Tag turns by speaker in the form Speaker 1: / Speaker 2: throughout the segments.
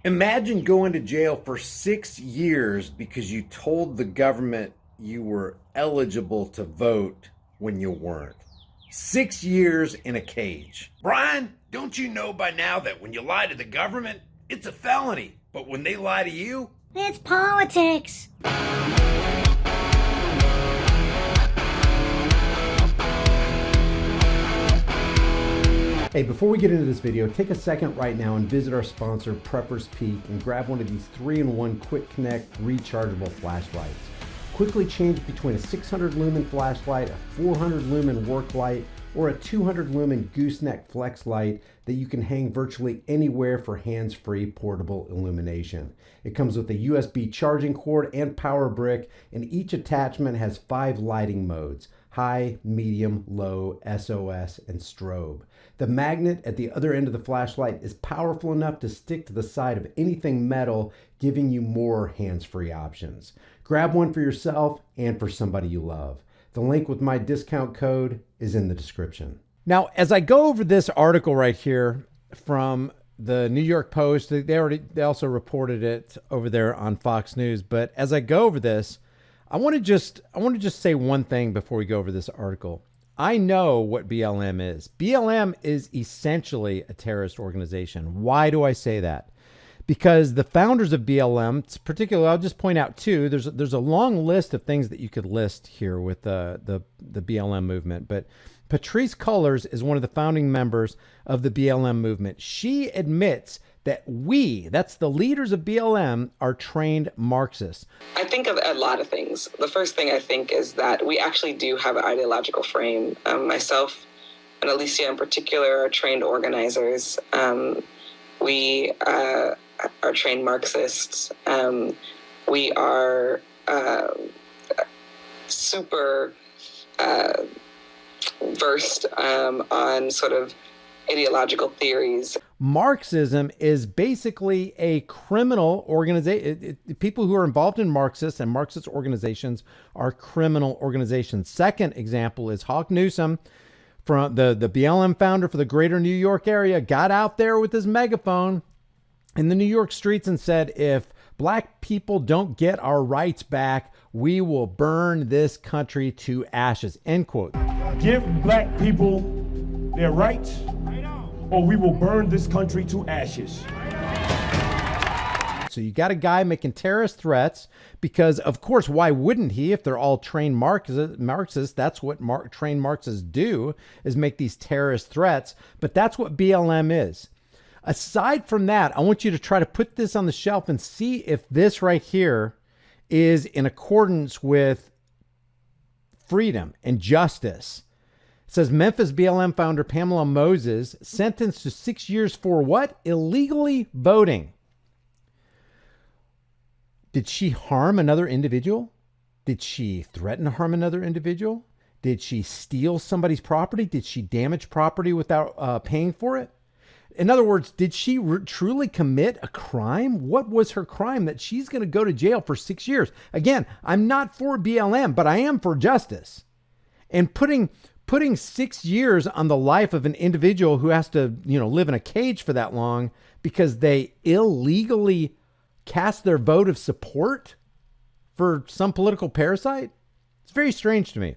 Speaker 1: Imagine going to jail for 6 years because you told the government you were eligible to vote when you weren't. 6 years in a cage. Brian, don't you know by now that when you lie to the government, it's a felony, but when they lie to you,
Speaker 2: it's politics.
Speaker 3: Hey, before we get into this video, take a second right now and visit our sponsor, Prepper's Peak, and grab one of these 3-in-1 Quick Connect rechargeable flashlights. Quickly change between a 600 lumen flashlight, a 400 lumen work light, or a 200 lumen gooseneck flex light that you can hang virtually anywhere for hands-free portable illumination. It comes with a USB charging cord and power brick, and each attachment has 5 lighting modes: high, medium, low, SOS, and strobe. The magnet at the other end of the flashlight is powerful enough to stick to the side of anything metal, giving you more hands-free options. Grab one for yourself and for somebody you love. The link with my discount code is in the description.
Speaker 4: Now, as I go over this article right here from the New York Post, they also reported it over there on Fox News. But as I go over this, I want to just say one thing before we go over this article. I know what BLM is. BLM is essentially a terrorist organization. Why do I say that? Because the founders of BLM, particularly, I'll just point out two. There's a long list of things that you could list here with the BLM movement, but Patrisse Cullors is one of the founding members of the BLM movement. She admits that that's the leaders of BLM, are trained Marxists.
Speaker 5: I think of a lot of things. The first thing I think is that we actually do have an ideological frame. Myself and Alicia in particular are trained organizers. We are trained Marxists. We are super versed on sort of ideological theories.
Speaker 4: Marxism is basically a criminal organization. People who are involved in Marxists and Marxist organizations are criminal organizations. Second example is Hawk Newsom, from the BLM founder for the greater New York area, got out there with his megaphone in the New York streets and said, if black people don't get our rights back, we will burn this country to ashes, end quote.
Speaker 6: Give black people their rights, or we will burn this country to ashes.
Speaker 4: So you got a guy making terrorist threats because, of course, why wouldn't he? If they're all trained Marxists, that's what trained Marxists do, is make these terrorist threats. But that's what BLM is. Aside from that, I want you to try to put this on the shelf and see if this right here is in accordance with freedom and justice. It says Memphis BLM founder Pamela Moses sentenced to 6 years for what? Illegally voting. Did she harm another individual? Did she threaten to harm another individual? Did she steal somebody's property? Did she damage property without paying for it? In other words, did she truly commit a crime? What was her crime that she's going to go to jail for 6 years? Again, I'm not for BLM, but I am for justice. And putting 6 years on the life of an individual who has to, live in a cage for that long because they illegally cast their vote of support for some political parasite? It's very strange to me.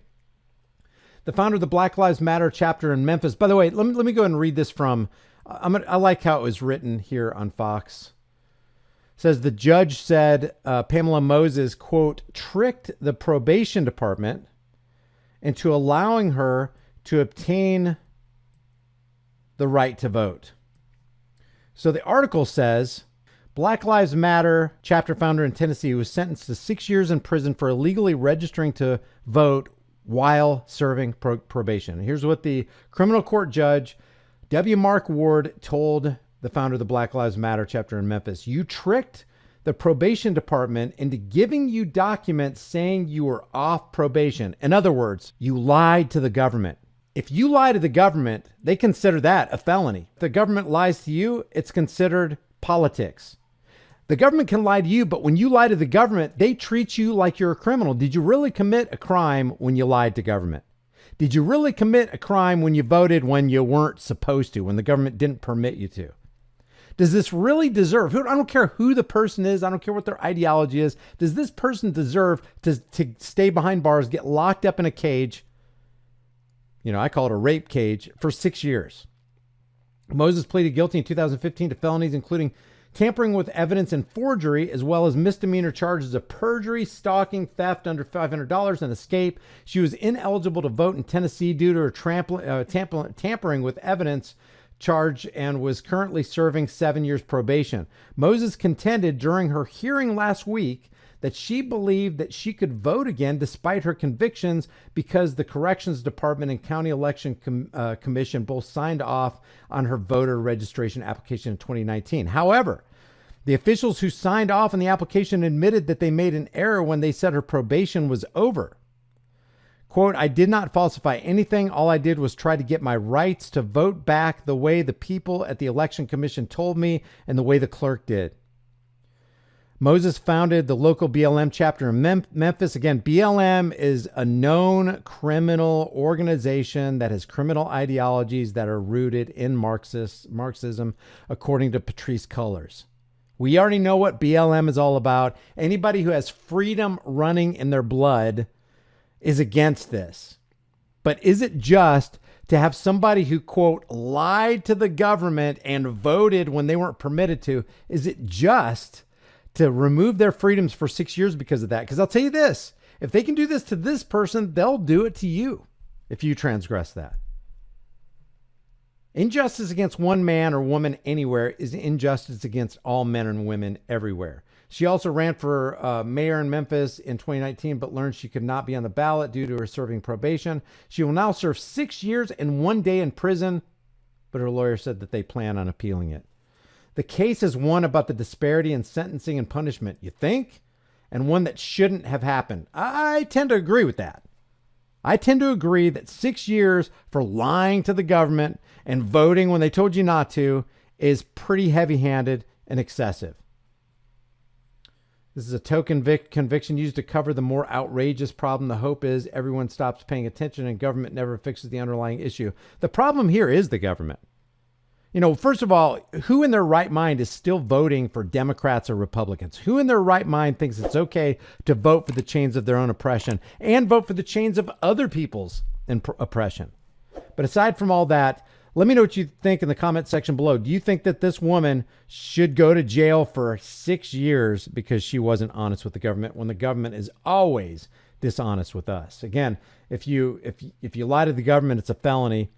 Speaker 4: The founder of the Black Lives Matter chapter in Memphis, by the way, let me go ahead and read this from, I like how it was written here on Fox. It says the judge said Pamela Moses, quote, tricked the probation department into allowing her to obtain the right to vote. So the article says, Black Lives Matter chapter founder in Tennessee was sentenced to 6 years in prison for illegally registering to vote while serving probation. Here's what the criminal court judge, W. Mark Ward, told the founder of the Black Lives Matter chapter in Memphis. You tricked the probation department into giving you documents saying you were off probation. In other words, you lied to the government. If you lie to the government, they consider that a felony. If the government lies to you, it's considered politics. The government can lie to you, but when you lie to the government, they treat you like you're a criminal. Did you really commit a crime when you lied to government? Did you really commit a crime when you voted when you weren't supposed to, when the government didn't permit you to? Does this really deserve, I don't care who the person is, I don't care what their ideology is, does this person deserve to stay behind bars, get locked up in a cage, I call it a rape cage, for 6 years? Moses pleaded guilty in 2015 to felonies including tampering with evidence and forgery, as well as misdemeanor charges of perjury, stalking, theft under $500, and escape. She was ineligible to vote in Tennessee due to her tampering with evidence charge and was currently serving 7 years probation. Moses contended during her hearing last week that she believed that she could vote again despite her convictions because the Corrections Department and County Election Commission both signed off on her voter registration application in 2019. However, the officials who signed off on the application admitted that they made an error when they said her probation was over. Quote, I did not falsify anything. All I did was try to get my rights to vote back the way the people at the Election Commission told me and the way the clerk did. Moses founded the local BLM chapter in Memphis. Again, BLM is a known criminal organization that has criminal ideologies that are rooted in Marxism, according to Patrisse Cullors. We already know what BLM is all about. Anybody who has freedom running in their blood is against this. But is it just to have somebody who, quote, lied to the government and voted when they weren't permitted to? Is it just to remove their freedoms for 6 years because of that? Because I'll tell you this, if they can do this to this person, they'll do it to you if you transgress that. Injustice against one man or woman anywhere is injustice against all men and women everywhere. She also ran for mayor in Memphis in 2019, but learned she could not be on the ballot due to her serving probation. She will now serve 6 years and 1 day in prison, but her lawyer said that they plan on appealing it. The case is one about the disparity in sentencing and punishment, you think? And one that shouldn't have happened. I tend to agree with that. I tend to agree that 6 years for lying to the government and voting when they told you not to is pretty heavy-handed and excessive. This is a token conviction used to cover the more outrageous problem. The hope is everyone stops paying attention and government never fixes the underlying issue. The problem here is the government. First of all, who in their right mind is still voting for Democrats or Republicans? Who in their right mind thinks it's okay to vote for the chains of their own oppression and vote for the chains of other people's oppression? But aside from all that, let me know what you think in the comment section below. Do you think that this woman should go to jail for 6 years because she wasn't honest with the government when the government is always dishonest with us? Again, if you lie to the government, it's a felony.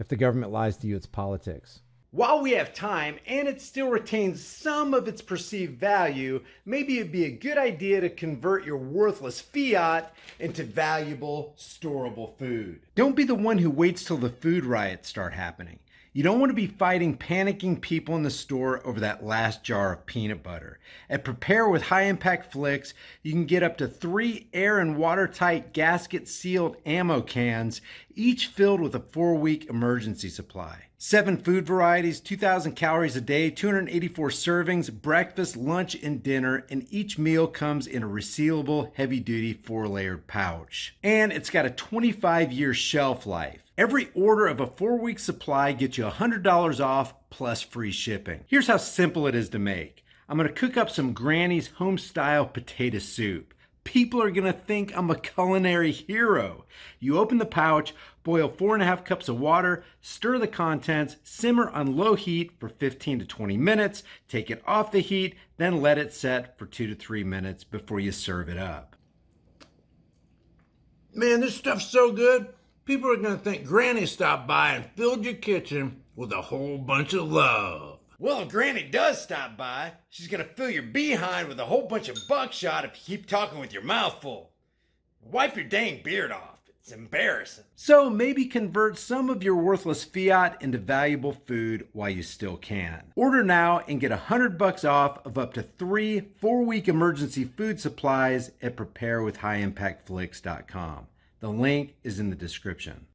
Speaker 4: If the government lies to you, it's politics. While we have time and it still retains some of its perceived value, maybe it'd be a good idea to convert your worthless fiat into valuable, storable food. Don't be the one who waits till the food riots start happening. You don't want to be fighting panicking people in the store over that last jar of peanut butter. At Prepare with High Impact Flicks, you can get up to 3 air and watertight gasket-sealed ammo cans, each filled with a 4-week emergency supply. 7 food varieties, 2,000 calories a day, 284 servings, breakfast, lunch, and dinner, and each meal comes in a resealable, heavy-duty 4-layered pouch. And it's got a 25-year shelf life. Every order of a 4-week supply gets you $100 off plus free shipping. Here's how simple it is to make. I'm going to cook up some Granny's home-style potato soup. People are going to think I'm a culinary hero. You open the pouch, boil 4.5 cups of water, stir the contents, simmer on low heat for 15 to 20 minutes, take it off the heat, then let it set for 2 to 3 minutes before you serve it up.
Speaker 7: Man, this stuff's so good. People are going to think Granny stopped by and filled your kitchen with a whole bunch of love.
Speaker 1: Well, if Granny does stop by, she's going to fill your behind with a whole bunch of buckshot if you keep talking with your mouth full. Wipe your dang beard off. It's embarrassing. So maybe convert some of your worthless fiat into valuable food while you still can. Order now and get $100 off of up to 3 4-week emergency food supplies at preparewithhighimpactflix.com. The link is in the description.